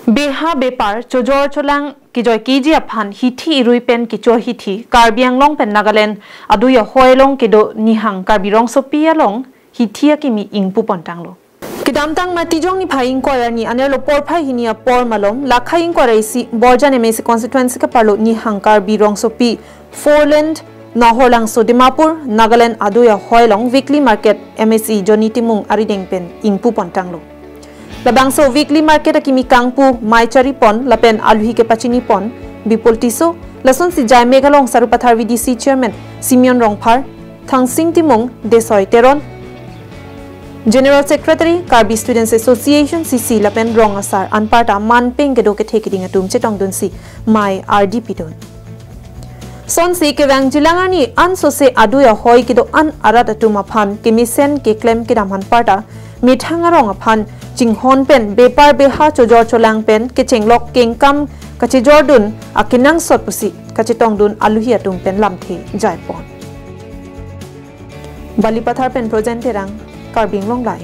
Beha bepar chojor cholang kijoi kiji aphan hithi irui pen kicho hithi Karbiang long pen Nagaland adu ya hoilong kido Nihang Karbi Rongsopi along hithia kimi ingpu pontanglo. Kidamtang matijong ni phaing kwara ni anelo por phai hinia por malom lakhaing kwara isi borjan emesi constituency ka parlo Nihang Karbi Rongsopi Foreland Naholang so Dimapur Nagaland adu ya hoilong weekly market MAC Johnny Timung arideng pen ingpu pontanglo. Labangso weekly market akimi kangpu maichari pon lapen aluhi ke pachini pon bipoltiso lason si jai megalong sarupathar VDC chairman Simeon Rongphar Thangsing Timung Desoy Teron General Secretary Karbi Students Association CC lapen rong asar anparta manpeng gedo ke thekiding atum chetong dunsi mai RDP don son si ke wang jilangani an so se adu ya hoi kido an arat atum aphan kemisen ke claim ke damhan parta mithanga rong aphan Jinghon pen bepar beha chojor cholang pen ke chenglok kengkam kache jordun akinang sot pusi kache tongdun aluhi atum pen lamthe jaipon Balipathar pen project terang Karbing long lai